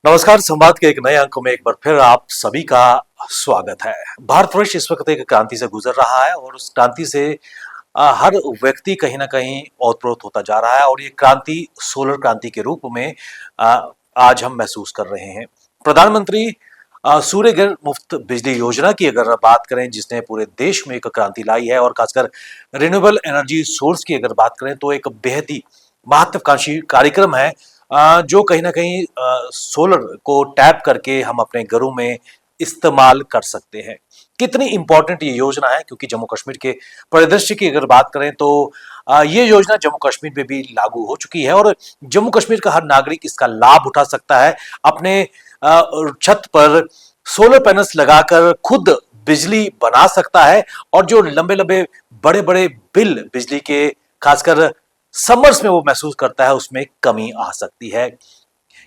नमस्कार। संवाद के एक नए अंक में एक बार फिर आप सभी का स्वागत है। भारतवर्ष इस वक्त एक क्रांति से गुजर रहा है और उस क्रांति से हर व्यक्ति कहीं ना कहीं ओतप्रोत होता जा रहा है और ये क्रांति सोलर क्रांति के रूप में आज हम महसूस कर रहे हैं। प्रधानमंत्री सूर्य घर मुफ्त बिजली योजना की अगर बात करें, जिसने पूरे देश में एक क्रांति लाई है और खासकर रिन्यूएबल एनर्जी सोर्स की अगर बात करें तो एक बेहद ही महत्वाकांक्षी कार्यक्रम है जो कहीं ना कहीं सोलर को टैप करके हम अपने घरों में इस्तेमाल कर सकते हैं। कितनी इंपॉर्टेंट ये योजना है, क्योंकि जम्मू कश्मीर के परिदृश्य की अगर बात करें तो ये योजना जम्मू कश्मीर में भी लागू हो चुकी है और जम्मू कश्मीर का हर नागरिक इसका लाभ उठा सकता है। अपने छत पर सोलर पैनल्स लगाकर खुद बिजली बना सकता है और जो लंबे लंबे बड़े बड़े बिल बिजली के खासकर समर्स में वो महसूस करता है, उसमें कमी आ सकती है।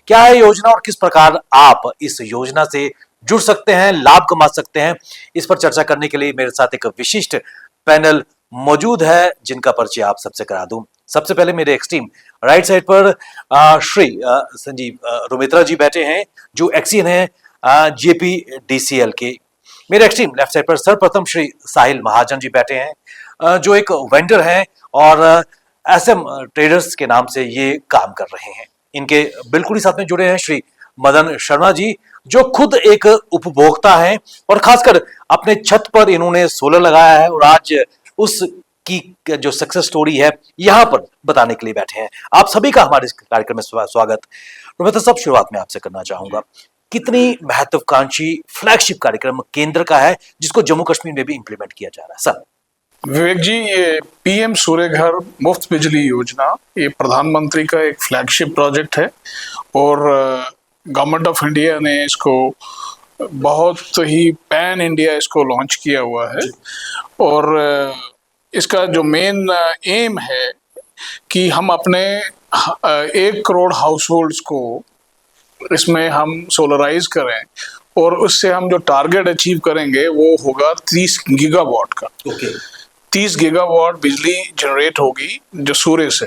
क्या है योजना और किस प्रकार आप इस योजना से जुड़ सकते हैं, लाभ कमा सकते हैं, इस पर चर्चा करने के लिए मेरे साथ एक विशिष्ट पैनल मौजूद है जिनका परिचय आप सबसे करा दूं। सबसे पहले मेरे एक्सट्रीम राइट साइड पर श्री संजीव रुमित्रा जी बैठे हैं जो एक्सीएन है JPDCL के। मेरे एक्सट्रीम लेफ्ट साइड पर सर्वप्रथम श्री साहिल महाजन जी बैठे हैं जो एक वेंडर हैं और SM ट्रेडर्स के नाम से ये काम कर रहे हैं। इनके बिल्कुल ही साथ में जुड़े हैं श्री मदन शर्मा जी जो खुद एक उपभोक्ता हैं और खासकर अपने छत पर इन्होंने सोलर लगाया है और आज उसकी जो सक्सेस स्टोरी है यहाँ पर बताने के लिए बैठे हैं। आप सभी का हमारे इस कार्यक्रम में स्वागत। रुमित्रा साहब, शुरुआत में आपसे करना चाहूंगा, कितनी महत्वाकांक्षी फ्लैगशिप कार्यक्रम केंद्र का है जिसको जम्मू कश्मीर में भी इंप्लीमेंट किया जा रहा है? सर विवेक जी, ये PM सूर्य घर मुफ्त बिजली योजना ये प्रधानमंत्री का एक फ्लैगशिप प्रोजेक्ट है और गवर्नमेंट ऑफ इंडिया ने इसको बहुत ही पैन इंडिया इसको लॉन्च किया हुआ है और इसका जो मेन एम है कि हम अपने 1 करोड़ हाउस होल्ड्स को इसमें हम सोलराइज करें और उससे हम जो टारगेट अचीव करेंगे वो होगा 30 गीगावाट का। 30 गीगावाट बिजली जनरेट होगी जो सूर्य से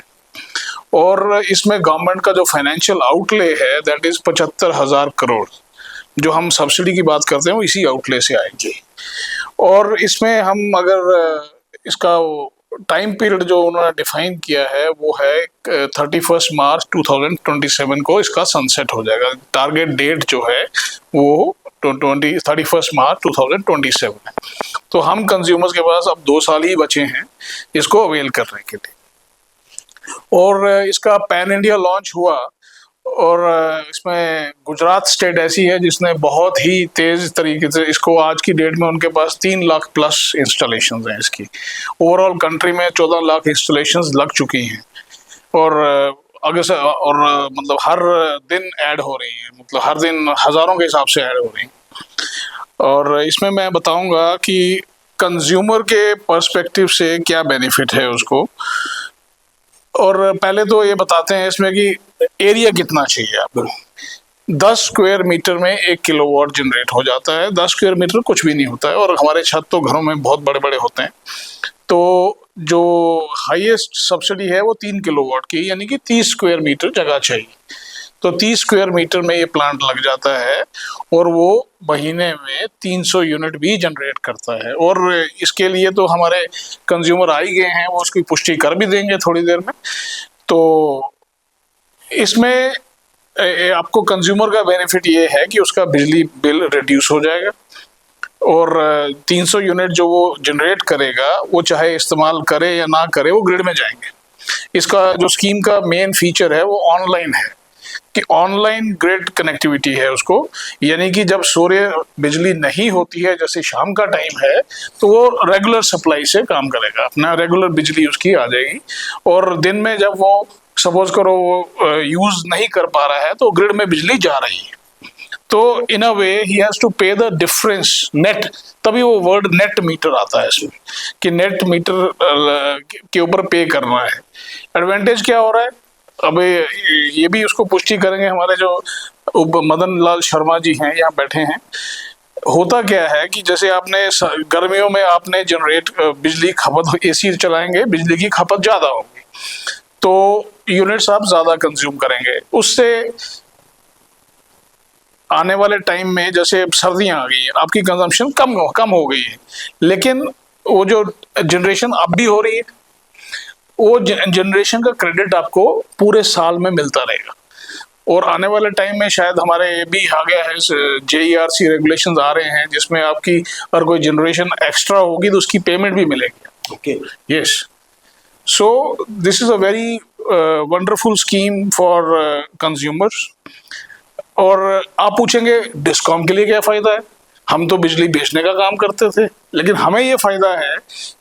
और इसमें गवर्नमेंट का जो फाइनेंशियल आउटले है दैट इज 75,000 करोड़। जो हम सब्सिडी की बात करते हैं वो इसी आउटले से आएंगे और इसमें हम अगर इसका टाइम पीरियड जो उन्होंने डिफाइन किया है वो है 31 मार्च 2027 को इसका सनसेट हो जाएगा। टारगेट डेट जो है वो 31 मार्च 2027 है। तो हम कंज्यूमर्स के पास अब 2 साल ही बचे हैं इसको अवेल करने के लिए और इसका पैन इंडिया लॉन्च हुआ और इसमें गुजरात स्टेट ऐसी है जिसने बहुत ही तेज तरीके से इसको आज की डेट में उनके पास 3 लाख प्लस इंस्टॉलेशंस हैं। इसकी ओवरऑल कंट्री में 14 लाख इंस्टॉलेशंस लग चुकी हैं और अगर से और मतलब हर दिन ऐड हो रही है, मतलब हर दिन हजारों के हिसाब से ऐड हो रही है। और इसमें मैं बताऊंगा कि कंज्यूमर के पर्सपेक्टिव से क्या बेनिफिट है उसको। और पहले तो ये बताते हैं इसमें कि एरिया कितना चाहिए आपको। 10 स्क्वायर मीटर में 1 किलोवाट जनरेट हो जाता है। 10 स्क्वायर मीटर कुछ भी नहीं होता है और हमारे छत तो घरों में बहुत बड़े बड़े होते हैं। तो जो हाईएस्ट सब्सिडी है वो 3 किलोवाट की, यानी कि 30 स्क्वायर मीटर जगह चाहिए। तो 30 स्क्वायर मीटर में ये प्लांट लग जाता है और वो महीने में 300 यूनिट भी जनरेट करता है। और इसके लिए तो हमारे कंज्यूमर आ ही गए हैं, वो उसकी पुष्टि कर भी देंगे थोड़ी देर में। तो इसमें आपको कंज्यूमर का बेनिफिट ये है कि उसका बिजली बिल रिड्यूस हो जाएगा और 300 यूनिट जो वो जनरेट करेगा वो चाहे इस्तेमाल करे या ना करे वो ग्रिड में जाएंगे। इसका जो स्कीम का मेन फीचर है वो ऑनलाइन है कि ऑनलाइन ग्रिड कनेक्टिविटी है उसको, यानी कि जब सूर्य बिजली नहीं होती है जैसे शाम का टाइम है तो वो रेगुलर सप्लाई से काम करेगा, अपना रेगुलर बिजली उसकी आ जाएगी। और दिन में जब वो सपोज करो वो यूज नहीं कर पा रहा है तो ग्रिड में बिजली जा रही है, तो इन अ वे ही हैज टू पे द डिफरेंस नेट। तभी वो वर्ड नेट मीटर आता है इसमें कि नेट मीटर के ऊपर पे करना है। एडवांटेज क्या हो रहा है, अब ये भी उसको पुष्टि करेंगे हमारे जो मदन लाल शर्मा जी हैं यहाँ बैठे हैं। होता क्या है कि जैसे आपने गर्मियों में आपने जनरेट बिजली खपत AC चलाएंगे, बिजली की खपत ज्यादा होगी तो यूनिट्स आप ज्यादा कंज्यूम करेंगे, उससे आने वाले टाइम में जैसे सर्दियां आ गई है, आपकी कंजम्पशन कम हो गई है, लेकिन वो जो जनरेशन अब भी हो रही है, वो जनरेशन का क्रेडिट आपको पूरे साल में मिलता रहेगा। और आने वाले टाइम में शायद हमारे ये भी आ गया है, JERC रेगुलेशंस आ रहे हैं, जिसमें आपकी अगर कोई जनरेशन एक्स्ट्रा होगी तो उसकी पेमेंट भी मिलेगी। Okay, yes, so this is a very wonderful scheme for consumers. और आप पूछेंगे डिस्कॉम के लिए क्या फायदा है? हम तो बिजली बेचने का काम करते थे, लेकिन हमें ये फायदा है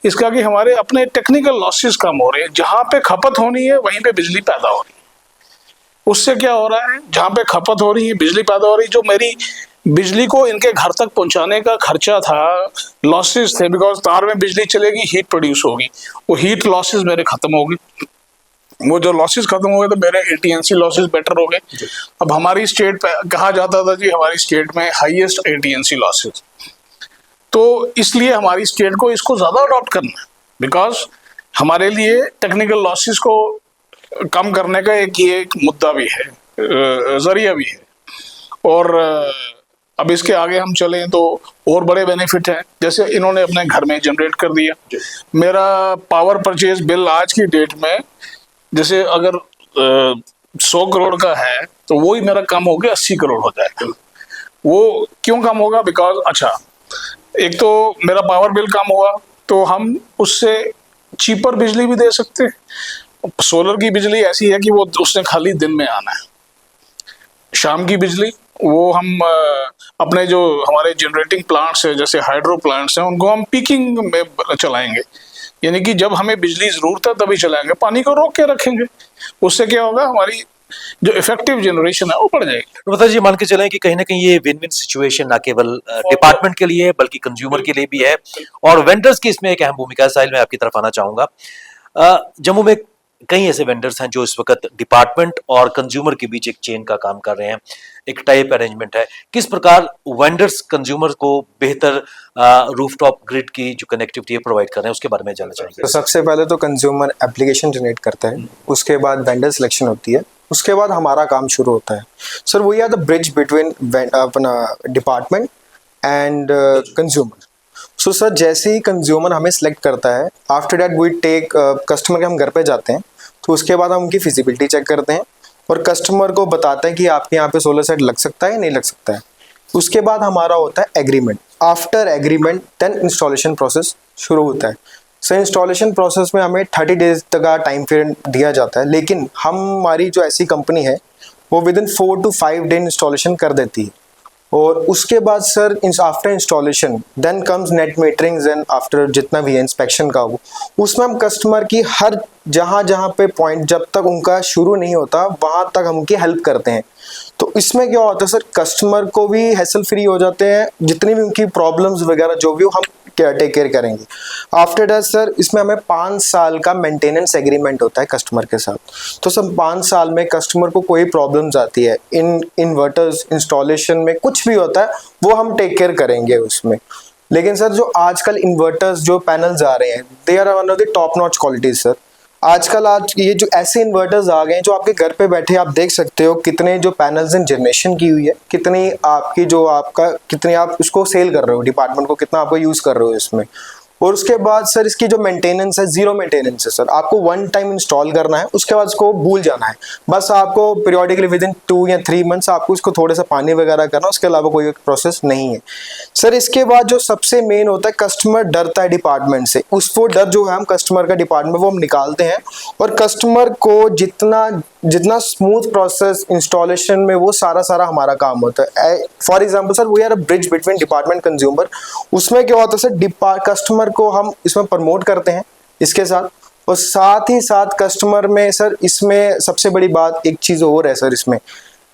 इसका कि हमारे अपने टेक्निकल लॉसेस कम हो रहे हैं। जहां पे खपत होनी है वहीं पे बिजली पैदा हो रही है। उससे क्या हो रहा है, जहां पे खपत हो रही है बिजली पैदा हो रही है, जो मेरी बिजली को इनके घर तक पहुंचाने का खर्चा था, लॉसेस थे, बिकॉज तार में बिजली चलेगी, हीट प्रोड्यूस होगी, वो हीट लॉसेस मेरे खत्म हो गए। वो जो लॉसेस खत्म हो गए तो मेरे AT&C लॉसेस बेटर हो गए। अब हमारी स्टेट पे कहा जाता था जी हमारी स्टेट में हाईएस्ट AT&C लॉसेस, तो इसलिए हमारी स्टेट को इसको ज्यादा अडॉप्ट करना है, बिकॉज हमारे लिए टेक्निकल लॉसेस को कम करने का एक मुद्दा भी है, जरिया भी है। और अब इसके आगे हम चलें तो और बड़े बेनिफिट हैं, जैसे इन्होंने अपने घर में जनरेट कर दिया। मेरा पावर परचेज बिल आज की डेट में जैसे अगर 100 करोड़ का है तो वो ही मेरा कम हो गया 80 करोड़ हो जाएगा। वो क्यों कम होगा? बिकॉज अच्छा, एक तो मेरा पावर बिल कम हुआ तो हम उससे चीपर बिजली भी दे सकते हैं। सोलर की बिजली ऐसी है कि वो उसने खाली दिन में आना है, शाम की बिजली वो हम अपने जो हमारे जनरेटिंग प्लांट्स है, जैसे हाइड्रो प्लांट्स हैं, उनको हम पीकिंग में चलाएंगे, यानी कि जब हमें बिजली जरूरत है तभी चलाएंगे, पानी को रोक के रखेंगे। उससे क्या होगा, हमारी जो इफेक्टिव जनरेशन है वो बढ़ जाएगी। तो मतलब जी मान के चलें कि कहीं ना कहीं ये विन विन सिचुएशन ना केवल डिपार्टमेंट के लिए बल्कि कंज्यूमर के लिए भी है, और वेंडर्स की इसमें एक अहम भूमिका है। साहिल, मैं आपकी तरफ आना चाहूंगा। जम्मू में कई ऐसे वेंडर्स हैं जो इस वक्त डिपार्टमेंट और कंज्यूमर के बीच एक चेन का काम कर रहे हैं, एक टाइप अरेंजमेंट है। किस प्रकार वेंडर्स कंज्यूमर को बेहतर रूफटॉप ग्रिड की जो कनेक्टिविटी है प्रोवाइड कर रहे हैं, उसके बारे में जानना चाहेंगे। तो सबसे पहले तो कंज्यूमर एप्लीकेशन जनरेट करता है, उसके बाद वेंडर सिलेक्शन होती है, उसके बाद हमारा काम शुरू होता है। Sir we are the bridge between अपना department and consumer. So sir जैसे ही कंज्यूमर हमें सिलेक्ट करता है, after that we take customer के हम घर पे जाते हैं, तो उसके बाद हम उनकी फिजिबिलिटी चेक करते हैं और कस्टमर को बताते हैं कि आपके यहाँ पे सोलर सेट लग सकता है या नहीं लग सकता है। उसके बाद हमारा होता है agreement. After agreement then installation process शुरू होता है। सर इंस्टॉलेशन प्रोसेस में हमें 30 डेज तक का टाइम पीरियड दिया जाता है, लेकिन हमारी जो ऐसी कंपनी है वो with in 4 to 5 day installation कर देती है। और उसके बाद sir after installation then comes net meterings and after जितना भी है इंस्पेक्शन का वो, उसमें हम कस्टमर की हर जहाँ पे पॉइंट जब तक उनका शुरू नहीं होता वहाँ तक हम उनकी हेल्प करते हैं। तो इसमें क्या होता है सर, कस्टमर को भी हैसल फ्री हो जाते हैं, जितनी भी उनकी प्रॉब्लम्स वगैरह जो भी हो हम टेक केयर करेंगे। आफ्टर दैट सर इसमें हमें 5 साल का मेंटेनेंस एग्रीमेंट होता है कस्टमर के साथ। तो सर 5 साल में कस्टमर को कोई प्रॉब्लम्स आती है, इन्वर्टर्स इंस्टॉलेशन में कुछ भी होता है वो हम टेक केयर करेंगे उसमें। लेकिन सर जो आजकल इन्वर्टर्स जो पैनल्स आ रहे हैं, they are one of the top notch qualities sir. आजकल ये जो ऐसे इन्वर्टर्स आ गए हैं जो आपके घर पे बैठे आप देख सकते हो कितने जो पैनल्स इन जनरेशन की हुई है, कितनी आपकी जो आपका कितने आप उसको सेल कर रहे हो, डिपार्टमेंट को कितना आपको यूज कर रहे हो इसमें। और उसके बाद सर इसकी जो मेंटेनेंस है, जीरो मेंटेनेंस है सर। आपको 1 टाइम इंस्टॉल करना है, उसके बाद उसको भूल जाना है। बस आपको पीरियोडिकली विद इन 2 या 3 मंथ्स आपको इसको थोड़ा सा पानी वगैरह करना, उसके अलावा कोई प्रोसेस नहीं है सर। इसके बाद जो सबसे मेन होता है, कस्टमर डरता है डिपार्टमेंट से, वो डर जो है हम कस्टमर का डिपार्टमेंट वो हम निकालते हैं और कस्टमर को जितना स्मूथ प्रोसेस इंस्टॉलेशन में वो सारा हमारा काम होता है। For example sir we are a bridge between department consumer. उसमें क्या होता है सर, कस्टमर को हम इसमें प्रमोट करते हैं इसके साथ, और साथ ही साथ कस्टमर में सर इसमें सबसे बड़ी बात एक चीज़ और है सर, इसमें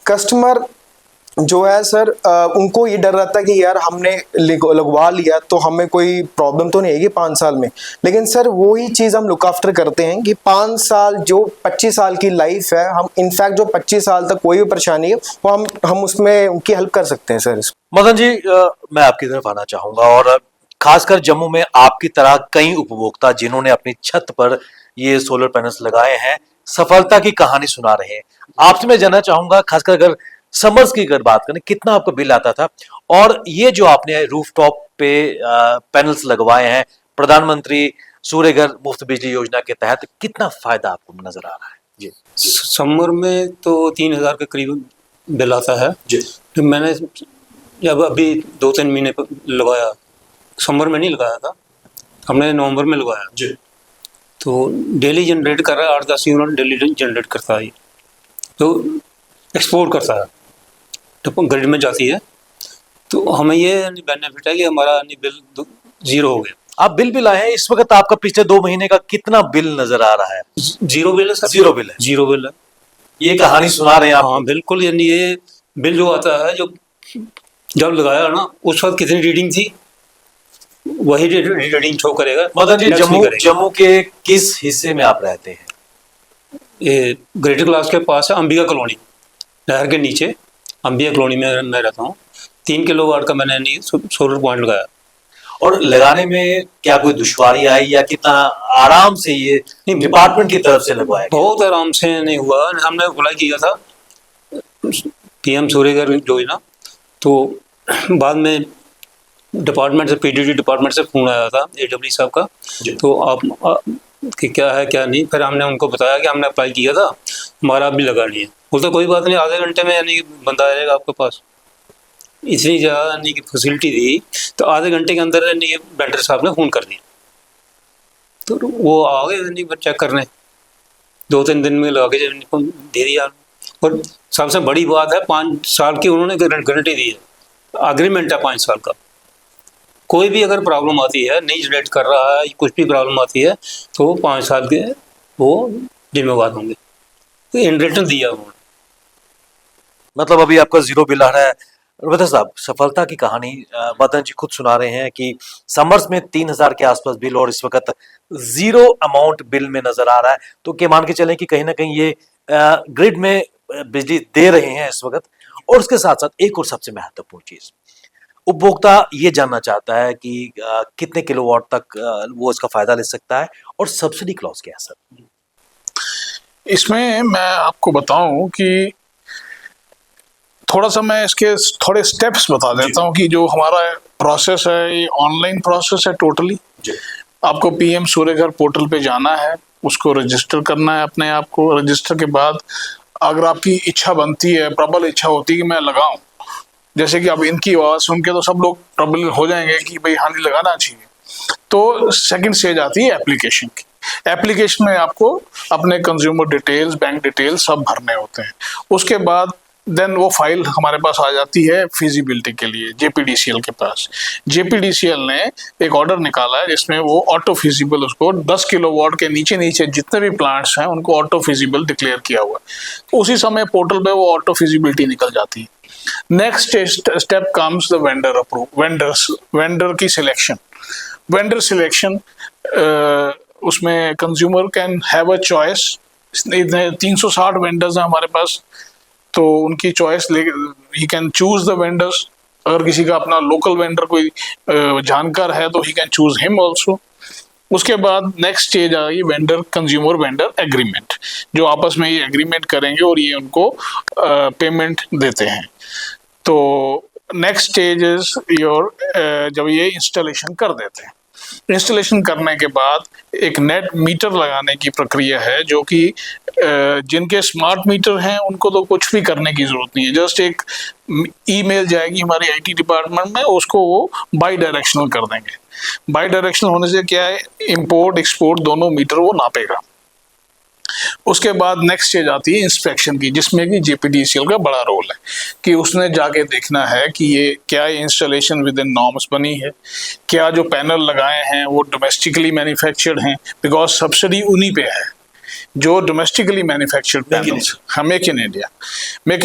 कस्टमर जो है सर उनको ये डर रहता है कि यार हमने लगवा लिया तो हमें कोई प्रॉब्लम तो नहीं आएगी 5 साल में। लेकिन सर वही चीज़ हम लुक आफ्टर करते हैं कि 5 साल जो 25 साल की लाइफ है, हम इनफैक्ट जो 25 साल तक कोई भी परेशानी है वो हम उसमें उनकी हेल्प कर सकते हैं सर। मदन जी, मैं आपकी तरफ आना चाहूंगा, और खासकर जम्मू में आपकी तरह कई उपभोक्ता जिन्होंने अपनी छत पर ये सोलर पैनल्स लगाए हैं, सफलता की कहानी सुना रहे हैं। आपसे मैं जानना चाहूंगा, खासकर अगर समर्स की अगर बात करें, कितना आपका बिल आता था? और ये जो आपने रूफटॉप पे पैनल्स लगवाए हैं प्रधानमंत्री सूर्य घर मुफ्त बिजली योजना के तहत, कितना फायदा आपको नजर आ रहा है? जी समर में तो 3,000 के करीब बिल आता है। जी तो मैंने जब अभी 2-3 महीने लगाया, समर में नहीं लगाया था, हमने नवंबर में लगाया। जी तो डेली जनरेट कर रहा है, 8-10 यूनिट डेली जनरेट करता है ये। तो एक्सपोर्ट करता है, तो ग्रिड में जाती है। तो हमें ये बेनिफिट है कि हमारा बिल जीरो हो गया। आप बिल भी लाए हैं इस वक्त, आपका पिछले 2 महीने का कितना बिल नजर आ रहा है? जीरो बिल है सर। जीरो बिल है। जीरो बिल है। ये कहानी सुना रहे हैं आप? हाँ बिल्कुल, यानी ये बिल जो आता है, जो जब लगाया ना उस वक्त कितनी रीडिंग थी वही रीडिंग शो करेगा। मदन जी, next नहीं करेगा। जम्मू के किस हिस्से में आप रहते हैं? ये ग्रेटर क्लास के पास है, अंबिका कॉलोनी, नहर के नीचे अंबिका कॉलोनी में मैं रहता हूँ। 3 किलोवाट का मैंने सोलर पॉइंट लगाया। और लगाने में क्या कोई दुश्वारी आई या कितना आराम से ये डिपार्टमेंट की तरफ से लगवाया गया? बहुत आराम से नहीं हुआ। हमने अप्लाई किया था पीएम सूर्य घर योजना, तो बाद में डिपार्टमेंट से, पीडब्ल्यूडी डिपार्टमेंट से फोन आया था एडब्ल्यू साहब का, तो आप कि क्या है क्या नहीं। फिर हमने उनको बताया कि हमने अप्लाई किया था, हमारा भी लगा नहीं है। बोलते कोई बात नहीं, आधे घंटे में यानी बंदा आएगा आपके पास। इतनी ज़्यादा यानी कि फैसिलिटी दी, तो आधे घंटे के अंदर यानी वेंडर साहब ने फ़ोन कर दिया, तो वो आ गए यानी चेक करने। 2-3 दिन में लगा के दे दिया। और सबसे बड़ी बात है, 5 साल की उन्होंने गारंटी दी है, अग्रीमेंट है 5 साल का। कोई भी अगर प्रॉब्लम आती है, नहीं जनरेट कर रहा है, कुछ भी प्रॉब्लम आती है, तो 5 साल के वो जिम्मेवार होंगे। तो इन रिटर्न दिया उन्होंने। मतलब अभी आपका जीरो बिल आ रहा है। रविंद्र साहब, सफलता की कहानी मदन जी खुद सुना रहे हैं कि समर्स में 3,000 के आसपास बिल और इस वक्त जीरो अमाउंट बिल में नजर आ रहा है। तो क्या मान के चलें कि कहीं ना कहीं ये ग्रिड में बिजली दे रहे हैं इस वक्त। और उसके साथ साथ एक और सबसे महत्वपूर्ण चीज, उपभोक्ता ये जानना चाहता है कि कितने किलोवाट तक वो इसका फायदा ले सकता है, और सब्सिडी क्लॉज क्या है सर? इसमें मैं आपको बताऊं कि थोड़ा सा मैं इसके थोड़े स्टेप्स बता देता हूं कि जो हमारा प्रोसेस है, ये ऑनलाइन प्रोसेस है टोटली। आपको पीएम सूर्य घर पोर्टल पे जाना है, उसको रजिस्टर करना है अपने आप को। रजिस्टर के बाद अगर आपकी इच्छा बनती है, प्रबल इच्छा होती है कि मैं लगाऊं, जैसे कि अब इनकी आवाज सुन के तो सब लोग प्रबल हो जाएंगे कि भाई हाँ लगाना चाहिए, तो सेकंड स्टेज आती है एप्लीकेशन की। एप्लीकेशन में आपको अपने कंज्यूमर डिटेल्स, बैंक डिटेल्स सब भरने होते हैं। उसके बाद देन वो फाइल हमारे पास आ जाती है फिजिबिलिटी के लिए जेपीडीसीएल के पास। जेपीडीसीएल ने एक ऑर्डर निकाला है जिसमें वो ऑटो फिजिबल, उसको 10 किलोवाट के नीचे नीचे जितने भी प्लांट्स हैं उनको ऑटो फिजिबल डिक्लेयर किया हुआ है। तो उसी समय पोर्टल पे वो ऑटो फिजिबिलिटी निकल जाती है। Next step comes the vendor approve, vendor की सिलेक्शन। वेंडर सिलेक्शन, उसमें consumer can have a choice. 360 vendors हैं हमारे पास, तो उनकी choice he can choose the vendors. अगर किसी का अपना लोकल वेंडर कोई जानकार है तो he can choose him also. उसके बाद नेक्स्ट स्टेज आ गई वेंडर कंज्यूमर वेंडर एग्रीमेंट, जो आपस में ये एग्रीमेंट करेंगे और ये उनको पेमेंट देते हैं। तो नेक्स्ट स्टेज इज योर, जब ये इंस्टॉलेशन कर देते हैं। इंस्टॉलेशन करने के बाद एक नेट मीटर लगाने की प्रक्रिया है, जो कि जिनके स्मार्ट मीटर हैं उनको तो कुछ भी करने की जरूरत नहीं है। जस्ट एक ईमेल जाएगी हमारे आईटी डिपार्टमेंट में, उसको वो बाई डायरेक्शनल कर देंगे। बाई डायरेक्शनल होने से क्या है, इंपोर्ट एक्सपोर्ट दोनों मीटर वो नापेगा। उसके बाद नेक्स्ट स्टेज आती है इंस्पेक्शन की, जिसमें कि जेपीडीसीएल का बड़ा रोल है कि उसने जाके देखना है कि ये क्या इंस्टॉलेशन विद इन नॉर्म्स बनी है, क्या जो पैनल लगाए हैं वो डोमेस्टिकली मैन्युफैक्चर्ड हैं, बिकॉज सब्सिडी उन्हीं पे है जो डोमेस्टिकली मैन्युफैक्चर्ड पैनल्स। हम मेक इन इंडिया,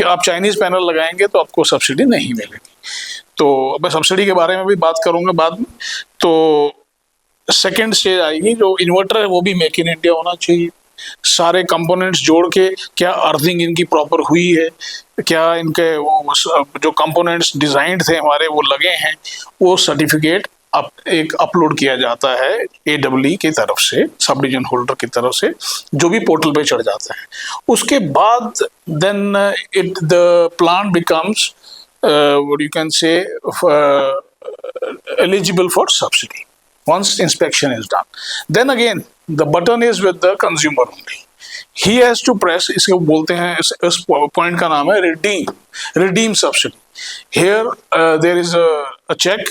आप चाइनीज पैनल लगाएंगे तो आपको सब्सिडी नहीं मिलेगी। तो मैं सब्सिडी के बारे में भी बात करूंगा बाद में। तो सेकेंड स्टेज आएगी, जो इन्वर्टर है वो भी मेक इन इंडिया होना चाहिए। सारे कंपोनेंट्स जोड़ के क्या अर्थिंग इनकी प्रॉपर हुई है, क्या इनके वो जो कंपोनेंट्स डिजाइंड थे हमारे वो लगे हैं, वो सर्टिफिकेट एक अपलोड किया जाता है AEE की तरफ से, सब डिवीजन होल्डर की तरफ से, जो भी पोर्टल पे चढ़ जाता है। उसके बाद then the plant becomes what you can say eligible for subsidy once inspection is done. Then again the button is with the consumer only. He has to press, इसको बोलते हैं, इस पॉइंट का नाम है redeem subsidy. Here there is a check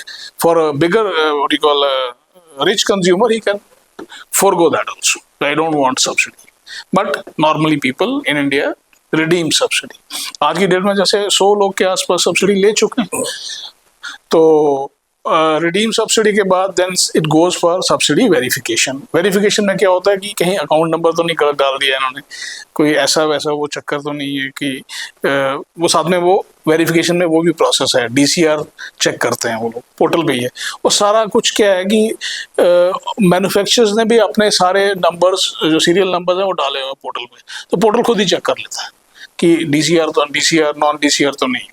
for a bigger what you call a rich consumer. He can forego that also. I don't want subsidy. But normally people in India redeem subsidy. आज की date में जैसे 100 लोग के आसपास subsidy ले चुके हैं, तो रिडीम सब्सिडी के बाद then it goes for subsidy verification में क्या होता है कि कहीं अकाउंट नंबर तो नहीं गलत डाल दिया इन्होंने, कोई ऐसा वैसा वो चक्कर तो नहीं है कि वो साथ में वो वेरिफिकेशन में वो भी प्रोसेस है, DCR चेक करते हैं वो लोग, पोर्टल पे ही है। वो सारा कुछ क्या है कि मैन्युफैक्चरर्स ने भी अपने सारे नंबर्स, जो सीरियल नंबर्स हैं, वो डाले हुए पोर्टल पे, तो पोर्टल खुद ही चेक कर लेता है कि DCR नॉन DCR तो नहीं।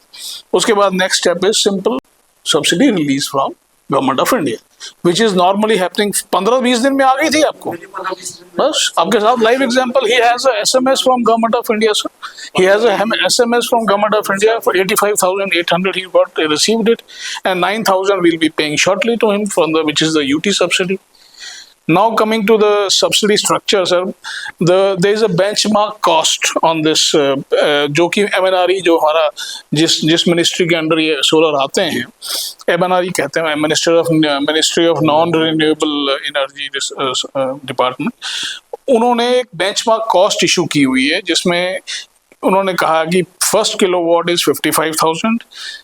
उसके बाद next step is simple subsidy release from government of India, which is normally happening 15-20 दिन में आ गई थी आपको। बस आपके साथ live example, he has a SMS from government of India sir, he has a SMS from government of India for 85,800 he got received it, and 9,000 will be paying shortly to him from the, which is the UT subsidy. Now coming to the subsidy structure sir, there is a benchmark cost on this जो कि MNRE, जो हमारा जिस ministry के under ये solar आते हैं, MNRE कहते हैं, ministry of non renewable energy department, उन्होंने एक बेंचमार्क कॉस्ट इशू की हुई है, जिसमें उन्होंने कहा कि first kilowatt is 55,000,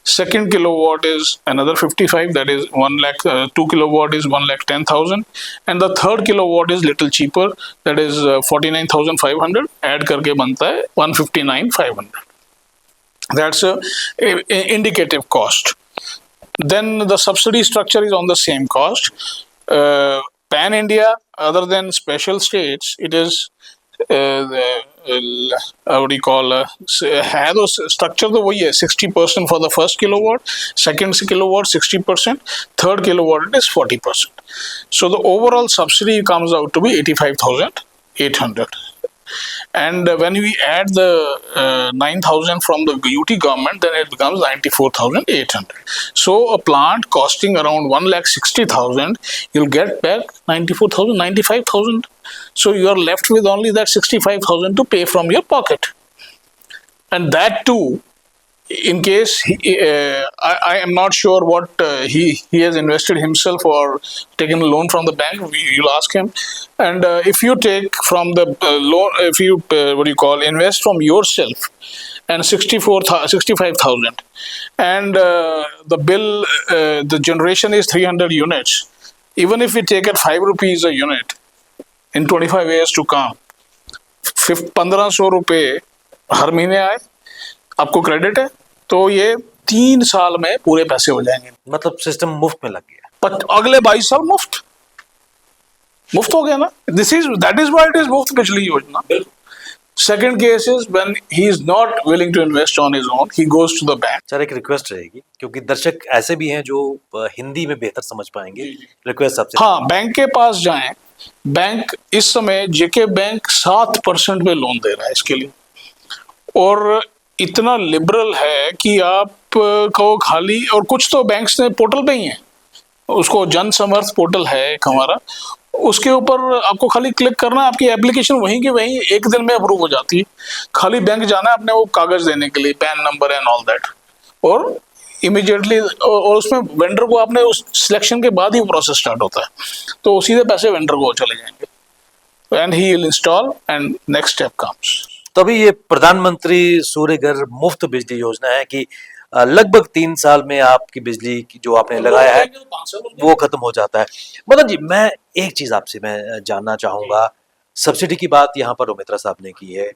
second kilowatt is another 55, that is 1 lakh, 2 kilowatt is 1,10,000, and the third kilowatt is little cheaper, that is 49,500, add करके बनता है 159,500. That's a indicative cost. Then the subsidy structure is on the same cost. Pan India, other than special states, it is what do you call है तो structure तो वही है, 60% for the first kilowatt, second kilowatt 60%, third kilowatt it is 40%. So the overall subsidy comes out to be 85,800. And when we add the 9,000 from the UT government, then it becomes 94,800. So a plant costing around 1,60,000, you'll get back 94,000, 95,000. So you are left with only that 65,000 to pay from your pocket. And that too, in case I am not sure what he has invested himself or taken a loan from the bank, you'll ask him. And if you take from the loan, if you what do you call, invest from yourself and 65,000, and the bill, the generation is 300 units, even if we take at 5 rupees a unit in 25 years to come, 1,500 रुपये हर महीने आए, आपको credit है, तो ये 3 साल में पूरे पैसे हो जाएंगे। मतलब सिस्टम मुफ्त में लग गया, अगले 22 साल मुफ्त हो गया ना। That is why it is मुफ्त बिजली योजना। Second case is when he is not willing to invest on his own, he goes to the bank. Sir एक रिक्वेस्ट रहेगी, क्योंकि दर्शक ऐसे भी हैं जो हिंदी में बेहतर समझ पाएंगे, रिक्वेस्ट सबसे, हाँ, बैंक के पास जाएं। बैंक इस समय जेके बैंक 7% पे लोन दे रहा है इसके लिए, और इतना लिबरल है कि आप को खाली, और कुछ तो बैंक्स ने पोर्टल पे ही है, उसको जन समर्थ पोर्टल है एक हमारा, उसके ऊपर आपको खाली क्लिक करना है, आपकी एप्लीकेशन वहीं की वहीं एक दिन में अप्रूव हो जाती है। खाली बैंक जाना है अपने वो कागज देने के लिए, pan number and all that, और इमीडिएटली, और उसमें वेंडर को आपने उस सिलेक्शन के बाद ही प्रोसेस स्टार्ट होता है, तो सीधे पैसे वेंडर को चले जाएंगे, and he will install and next step comes. तभी ये प्रधानमंत्री सूर्य घर मुफ्त बिजली योजना है कि लगभग 3 साल में आपकी बिजली की जो आपने लगाया है वो खत्म हो जाता है। मदन जी, मैं एक चीज आपसे मैं जानना चाहूंगा, सब्सिडी की बात यहाँ पर उमित्रा साहब ने की है,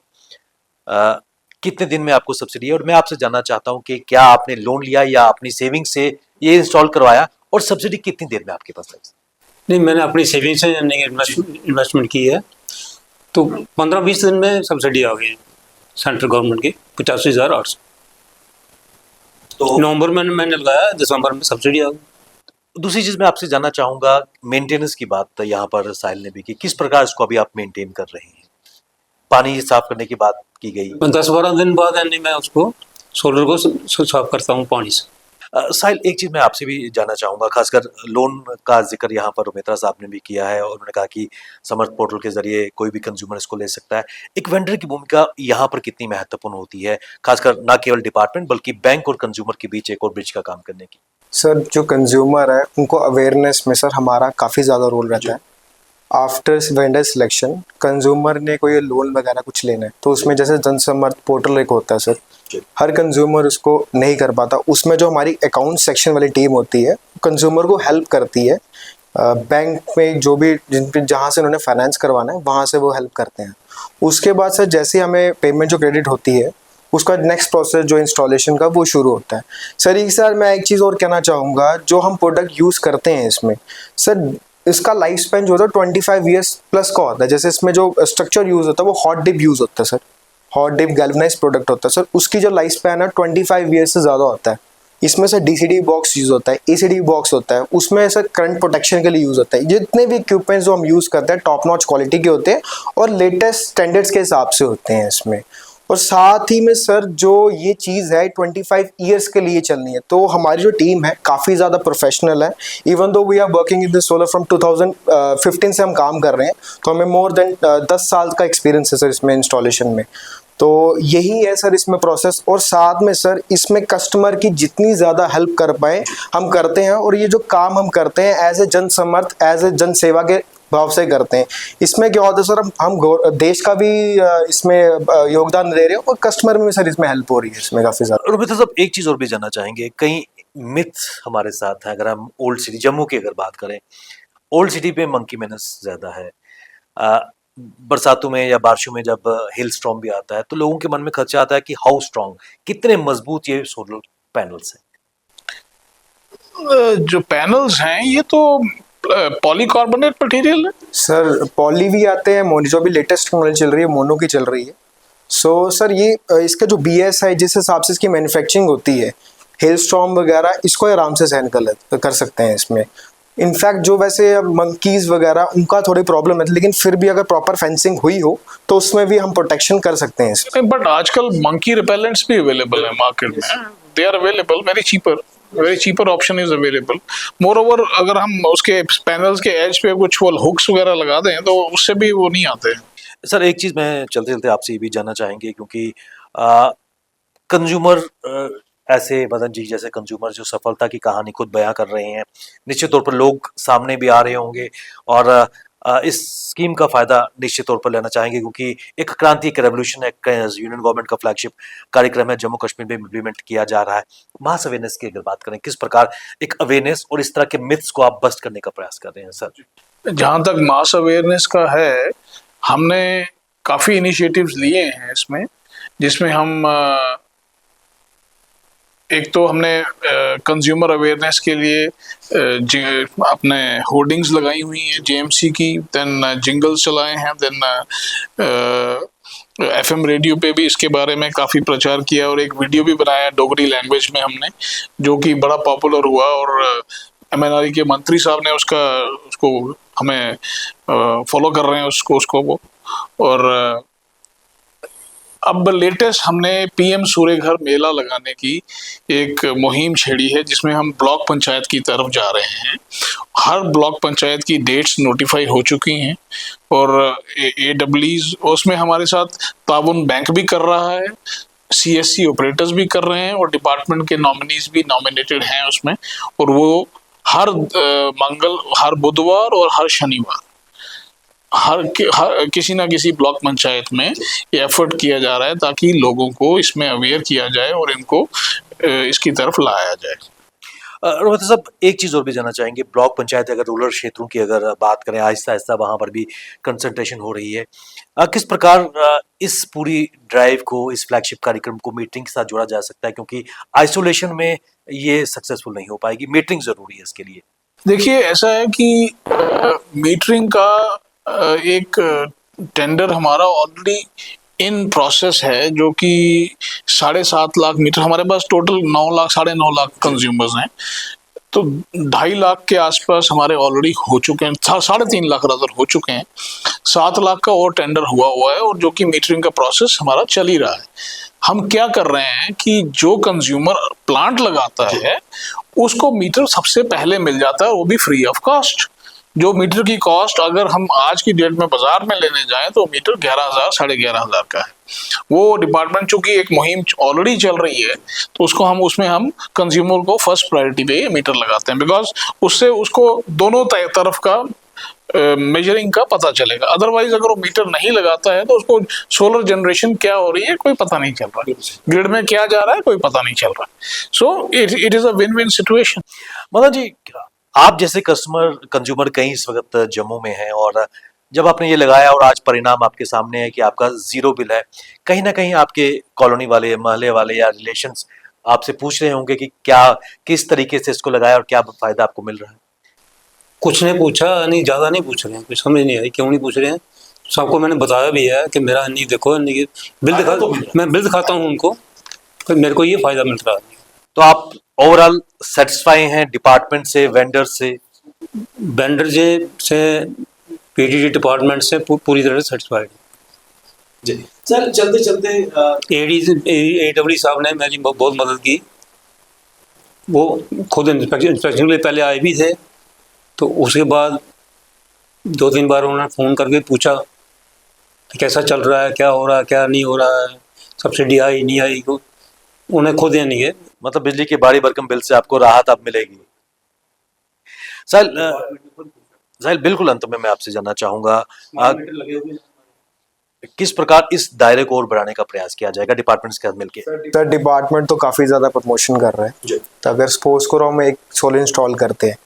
कितने दिन में आपको सब्सिडी है, और मैं आपसे जानना चाहता हूँ कि क्या आपने लोन लिया या अपनी सेविंग से ये इंस्टॉल करवाया, और सब्सिडी कितनी देर में आपके पास लगी? नहीं, मैंने अपनी सेविंग से इन्वेस्टमेंट की है, तो 15-20 दिन में सब्सिडी आ गई सेंट्रल गवर्नमेंट की 85,800। तो नवंबर में मैंने लगाया, दिसंबर में सब्सिडी आ गई। दूसरी चीज मैं आपसे जानना चाहूंगा, मेंटेनेंस की बात यहाँ पर साहिल ने भी की, किस प्रकार इसको अभी आप मेंटेन कर रहे हैं? पानी साफ करने की बात की गई। 10-12 दिन बाद यानी मैं उसको सोलर को साफ करता हूँ पानी से। साहिल, एक चीज मैं आपसे भी जानना चाहूंगा, खासकर लोन का जिक्र यहाँ पर उमेत्रा साहब ने भी किया है और उन्होंने कहा कि समर्थ पोर्टल के जरिए कोई भी कंज्यूमर इसको ले सकता है। एक वेंडर की भूमिका यहाँ पर कितनी महत्वपूर्ण होती है, खासकर न केवल डिपार्टमेंट बल्कि बैंक और कंज्यूमर के बीच एक और ब्रिज का काम करने की? सर जो कंज्यूमर है उनको अवेयरनेस में सर हमारा काफ़ी ज़्यादा रोल रहता है। आफ्टर वेंडर सिलेक्शन कंज्यूमर ने कोई लोन वगैरह कुछ लेना है तो उसमें जैसे जनसमर्थ पोर्टल एक होता है सर, हर कंज्यूमर उसको नहीं कर पाता, उसमें जो हमारी अकाउंट सेक्शन वाली टीम होती है कंज्यूमर को हेल्प करती है। बैंक में जो भी जहाँ से उन्होंने फाइनेंस करवाना है वहाँ से वो हेल्प करते हैं। उसके बाद सर जैसे हमें पेमेंट जो क्रेडिट होती है उसका नेक्स्ट प्रोसेस जो इंस्टॉलेशन का वो शुरू होता है। सर एक सर मैं एक चीज़ और कहना चाहूँगा, जो हम प्रोडक्ट यूज़ करते हैं इसमें सर इसका लाइफ स्पैन जो होता है 25 ईयर्स प्लस का होता है। जैसे इसमें जो स्ट्रक्चर यूज़ होता है वो हॉट डिप यूज़ होता है sir, hot dip galvanise product होता है सर, उसकी जो लाइफ स्पैन है 25 ईयर्स से ज़्यादा होता है। इसमें सर डीसीडी बॉक्स यूज़ होता है, एसीडी बॉक्स होता है, उसमें सर करंट प्रोटेक्शन के लिए यूज़ होता है। जितने भी इक्विपमेंट्स जो हम यूज़ करते हैं टॉप नॉच क्वालिटी के होते हैं और लेटेस्ट स्टैंडर्ड्स के हिसाब से होते हैं इसमें। और साथ ही में सर जो ये चीज़ है 25 ईयर्स के लिए चलनी है, तो हमारी जो टीम है काफ़ी ज़्यादा प्रोफेशनल है। Even though we are working in the solar from 2015 से हम काम कर रहे हैं, तो हमें मोर देन 10 साल का एक्सपीरियंस है सर इसमें इंस्टॉलेशन में। तो यही है सर इसमें प्रोसेस, और साथ में सर इसमें कस्टमर की जितनी ज़्यादा हेल्प कर पाए हम करते हैं। और ये जो काम हम करते हैं एज ए जन समर्थ, एज ए जन सेवा के भाव से करते हैं। इसमें क्या होता है सर, हम देश का भी इसमें योगदान दे रहे हैं और कस्टमर में भी सर इसमें हेल्प हो रही है इसमें काफ़ी ज़्यादा। रुबिता साहब, एक चीज और भी जानना चाहेंगे, कई मिथ हमारे साथ है। अगर हम ओल्ड सिटी जम्मू की अगर बात करें, ओल्ड सिटी पे मंकी मेनस ज्यादा है। अ, बरसातों में या बारिशों में जब हेल स्टॉर्म भी आता है तो लोगों के मन में खदशा आता है कि हाउ स्ट्रांग, कितने मजबूत ये सोलर पैनल्स हैं। जो पैनल्स हैं ये तो पॉलीकार्बोनेट मटेरियल है सर पॉली भी आते हैं, मोनो जो भी लेटेस्ट टेक्नोलॉजी चल रही है मोनो की चल रही है। सो सर ये इसका जो BS है जिस हिसाब से इसकी मैन्युफैक्चरिंग होती है, हेल स्टॉर्म वगैरह इसको आराम से सहन कर सकते हैं इसमें। इनफैक्ट जो वैसे मंकीज वगैरह उनका थोड़ी प्रॉब्लम है, लेकिन फिर भी अगर प्रॉपर फेंसिंग हुई हो तो उसमें भी हम प्रोटेक्शन कर सकते हैं इसमें। बट आजकल मंकी रिपेलेंट्स भी अवेलेबल है मार्केट में, they are available very cheaper option is available. Moreover अगर हम उसके पैनल्स के एज पे कुछ वो हुक्स वगैरह लगा दें तो उससे भी वो नहीं आते हैं। सर एक चीज मैं चलते चलते आपसे ये भी जानना चाहेंगे, क्योंकि कंज्यूमर ऐसे मदन जी जैसे कंज्यूमर जो सफलता की कहानी खुद बयां कर रहे हैं, निश्चित तौर पर लोग सामने भी आ रहे होंगे और इस स्कीम का फायदा निश्चित तौर पर लेना चाहेंगे, क्योंकि एक क्रांति, एक रेवोल्यूशन, एक यूनियन गवर्नमेंट का फ्लैगशिप कार्यक्रम है, जम्मू कश्मीर में इम्प्लीमेंट किया जा रहा है। मास अवेयरनेस की अगर बात करें, किस प्रकार एक अवेयरनेस और इस तरह के मिथ्स को आप बस्ट करने का प्रयास कर रहे हैं सर? जहाँ तक मास अवेयरनेस का है, हमने काफ़ी इनिशिएटिव्स लिए हैं इसमें, जिसमें हम एक तो हमने कंज्यूमर अवेयरनेस के लिए अपने होर्डिंग्स लगाई हुई हैं JMC की, देन जिंगल्स चलाए हैं, देन FM रेडियो पे भी इसके बारे में काफ़ी प्रचार किया और एक वीडियो भी बनाया डोगरी लैंग्वेज में हमने, जो कि बड़ा पॉपुलर हुआ और MNRE के मंत्री साहब ने उसको हमें फॉलो कर रहे हैं उसको वो। और अब लेटेस्ट हमने PM सूर्य घर मेला लगाने की एक मुहिम छेड़ी है, जिसमें हम ब्लॉक पंचायत की तरफ जा रहे हैं। हर ब्लॉक पंचायत की डेट्स नोटिफाई हो चुकी हैं और AWs उसमें हमारे साथ ताउन बैंक भी कर रहा है, CSC ऑपरेटर्स भी कर रहे हैं और डिपार्टमेंट के नॉमिनीज भी नॉमिनेटेड हैं उसमें। और वो हर हर बुधवार और हर शनिवार हर किसी ना किसी ब्लॉक पंचायत में ये एफर्ट किया जा रहा है ताकि लोगों को इसमें अवेयर किया जाए और इनको इसकी तरफ लाया जाए। रोहित साहब, एक चीज और भी जानना चाहेंगे, ब्लॉक पंचायत अगर रूरल क्षेत्रों की अगर बात करें, आहिस्ता आहिस्ता वहां पर भी कंसंट्रेशन हो रही है, किस प्रकार इस पूरी ड्राइव को, इस फ्लैगशिप कार्यक्रम को मीटरिंग के साथ जोड़ा जा सकता है, क्योंकि आइसोलेशन में ये सक्सेसफुल नहीं हो पाएगी, मीटरिंग जरूरी है इसके लिए। देखिए ऐसा है कि मीटरिंग का एक टेंडर हमारा ऑलरेडी इन प्रोसेस है, जो कि 7.5 लाख मीटर, हमारे पास टोटल 9 लाख 9.5 लाख कंज्यूमर्स हैं। तो 2.5 लाख के आसपास हमारे ऑलरेडी हो चुके हैं, 3.5 लाख रादर हो चुके हैं। 7 लाख का और टेंडर हुआ है और जो कि मीटरिंग का प्रोसेस हमारा चल ही रहा है। हम क्या कर रहे हैं कि जो कंज्यूमर प्लांट लगाता है उसको मीटर सबसे पहले मिल जाता है, वो भी फ्री ऑफ कॉस्ट। जो मीटर की कॉस्ट अगर हम आज की डेट में बाजार में लेने जाएं तो मीटर 11,000 11,500 का है। वो डिपार्टमेंट चूंकि एक मुहिम ऑलरेडी चल रही है तो उसमें हम कंज्यूमर को फर्स्ट प्रायोरिटी पे मीटर लगाते हैं, बिकॉज उससे उसको दोनों तरफ का मेजरिंग का पता चलेगा। अदरवाइज अगर वो मीटर नहीं लगाता है तो उसको सोलर जनरेशन क्या हो रही है कोई पता नहीं चल रहा, ग्रिड में क्या जा रहा है कोई पता नहीं चल रहा। So it is a win win situation. Madan ji, आप जैसे कंज्यूमर कहीं इस वक्त जम्मू में हैं और जब आपने ये लगाया और आज परिणाम आपके सामने है कि आपका जीरो बिल है, कहीं ना कहीं आपके कॉलोनी वाले, मोहल्ले वाले या रिलेशंस आपसे पूछ रहे होंगे कि क्या, किस तरीके से इसको लगाया और क्या फायदा आपको मिल रहा है? कुछ ने पूछा नहीं, ज़्यादा नहीं पूछ रहे हैं, कुछ समझ नहीं आई क्यों नहीं पूछ रहे हैं। सबको मैंने बताया भी है कि मेरा नहीं देखो, नहीं बिल दिखा, मैं बिल दिखाता हूँ उनको, फिर मेरे को ये फायदा मिल रहा है। तो आप ओवरऑल सेटिस्फाई हैं डिपार्टमेंट से, वेंडर से? वेंडर से पीडीडी डिपार्टमेंट से पूरी तरह से सेटिस्फाइड। जी सर, चलते चलते एडब्ल्यू साहब ने मेरी बहुत मदद की। वो खुद इंस्पेक्शन के लिए पहले आए भी थे, तो उसके बाद 2-3 बार उन्होंने फ़ोन करके पूछा कि कैसा चल रहा है, क्या हो रहा है, क्या नहीं हो रहा है, सब्सिडी आई नहीं आई। को उन्हें खुद या नहीं है, मतलब बिजली के भारी भरकम बिल से आपको राहत अब मिलेगी। साहिल, बिल्कुल अंत में मैं आपसे जानना चाहूंगा किस प्रकार इस दायरे को और बढ़ाने का प्रयास किया जाएगा डिपार्टमेंट्स के साथ मिलकर? सर डिपार्टमेंट तो काफ़ी ज़्यादा प्रमोशन कर रहे हैं। तो अगर सपोज करो हम एक सोलर इंस्टॉल करते हैं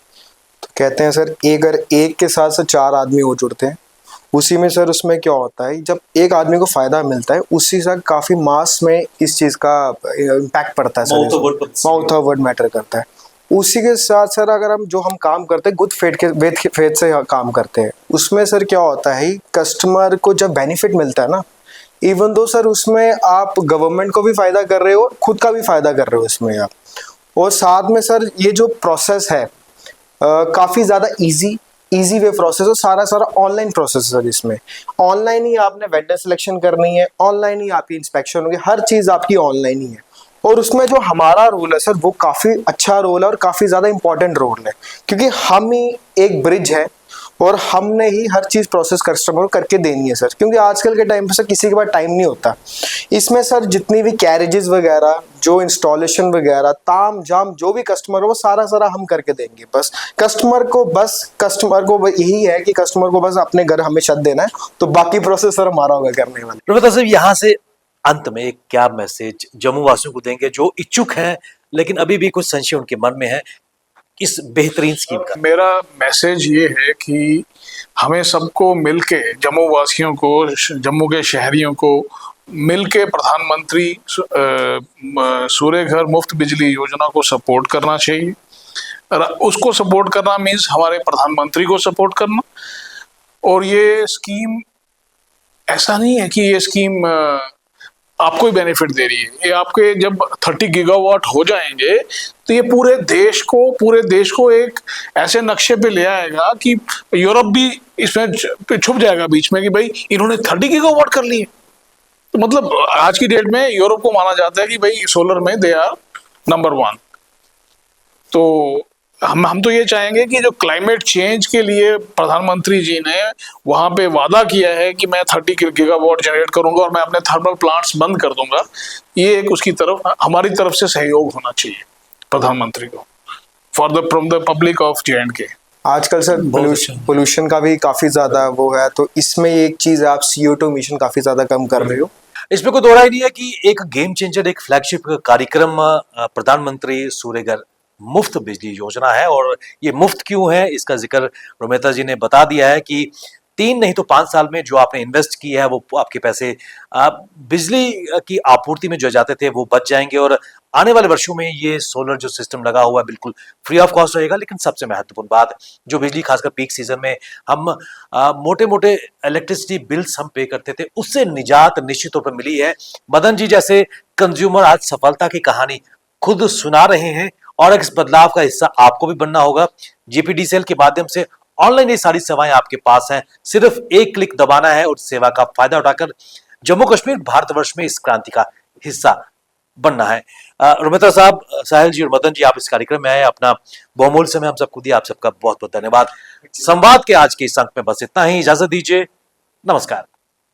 तो कहते हैं सर अगर एक के साथ से 4 आदमी हो जुड़ते हैं, उसी में सर उसमें क्या होता है, जब एक आदमी को फ़ायदा मिलता है उसी से काफ़ी मास में इस चीज़ का इम्पैक्ट पड़ता है sir, mouth of word matter करता है। उसी के साथ सर अगर हम काम करते हैं गुड फेथ से काम करते हैं, उसमें सर क्या होता है कस्टमर को जब बेनिफिट मिलता है ना, इवन दो सर उसमें आप गवर्नमेंट को भी फ़ायदा कर रहे हो, खुद का भी फ़ायदा कर रहे हो इसमें आप। और साथ में सर ये जो प्रोसेस है काफ़ी ज़्यादा इजी वे प्रोसेस है, सारा ऑनलाइन प्रोसेस है। इसमें ऑनलाइन ही आपने वेंडर सिलेक्शन करनी है, ऑनलाइन ही आपकी इंस्पेक्शन होगी, हर चीज़ आपकी ऑनलाइन ही है। और उसमें जो हमारा रोल है सर वो काफ़ी अच्छा रोल है और काफ़ी ज़्यादा इंपॉर्टेंट रोल है, क्योंकि हम ही एक ब्रिज है और हमने ही हर चीज़ प्रोसेस कस्टमर को करके देनी है सर, क्योंकि आजकल के टाइम पे सर किसी के पास टाइम नहीं होता। इसमें सर जितनी भी कैरेजेस वगैरह, जो इंस्टॉलेशन वगैरह, ताम जाम जो भी कस्टमर हो वो सारा हम करके देंगे। बस कस्टमर को यही है कि कस्टमर को बस अपने घर हमें छत देना है, तो बाकी प्रोसेस सर हमारा होगा करने वाला। प्रोफेसर साहब, यहाँ से अंत में एक क्या मैसेज जम्मू वासियों को देंगे जो इच्छुक हैं लेकिन अभी भी कुछ संशय उनके मन में है इस बेहतरीन स्कीम का? मेरा मैसेज ये है कि हमें सबको मिलके, जम्मू वासियों को, जम्मू के शहरियों को मिलके प्रधानमंत्री सूर्य घर मुफ्त बिजली योजना को सपोर्ट करना चाहिए। उसको सपोर्ट करना मीन्स हमारे प्रधानमंत्री को सपोर्ट करना। और ये स्कीम ऐसा नहीं है कि ये स्कीम आपको ही बेनिफिट दे रही है, ये आपके जब 30 गीगावाट हो जाएंगे तो ये पूरे देश को एक ऐसे नक्शे पे ले आएगा कि यूरोप भी इसमें छुप जाएगा बीच में कि भाई इन्होंने 30 गीगावाट कर लिए। तो मतलब आज की डेट में यूरोप को माना जाता है कि भाई सोलर में दे आर नंबर 1। तो हम तो ये चाहेंगे कि जो क्लाइमेट चेंज के लिए प्रधानमंत्री जी ने वहां पे वादा किया है कि मैं 30 गीगावाट जनरेट करूंगा और मैं अपने थर्मल प्लांट्स बंद कर दूंगा, ये एक उसकी तरफ हमारी तरफ से सहयोग होना चाहिए प्रधानमंत्री को from the public of J&K। आजकल सर पोल्यूशन का भी काफी ज्यादा वो है, तो इसमें एक चीज आप CO2 इमिशन काफी ज्यादा कम कर रहे हो। इसमें कोई दो राय नहीं है कि एक गेम चेंजर, एक फ्लैगशिप कार्यक्रम प्रधानमंत्री सूर्यघर मुफ्त बिजली योजना है। और ये मुफ्त क्यों है इसका जिक्र रोमेता जी ने बता दिया है कि 3 नहीं तो 5 साल में जो आपने इन्वेस्ट किया है वो आपके पैसे बिजली की आपूर्ति में जो जाते थे वो बच जाएंगे। और आने वाले वर्षों में ये सोलर जो सिस्टम लगा हुआ है बिल्कुल फ्री ऑफ कॉस्ट रहेगा। लेकिन सबसे महत्वपूर्ण बात, जो बिजली खासकर पीक सीजन में हम मोटे मोटे इलेक्ट्रिसिटी बिल्स हम पे करते थे, उससे निजात निश्चित तौर पर मिली है। मदन जी जैसे कंज्यूमर आज सफलता की कहानी खुद सुना रहे हैं और इस बदलाव का हिस्सा आपको भी बनना होगा। जीपीडीसीएल के माध्यम से ऑनलाइन ये सारी सेवाएं आपके पास हैं, सिर्फ एक क्लिक दबाना है और सेवा का फायदा उठाकर जम्मू कश्मीर भारतवर्ष में इस क्रांति का हिस्सा बनना है। रुमिता साहब, साहिल जी और मदन जी, आप इस कार्यक्रम में आए, अपना बहुमूल्य समय हम सबको दिया, आप सबका बहुत बहुत धन्यवाद। संवाद के आज के इस अंक में बस इतना ही, इजाजत दीजिए, नमस्कार।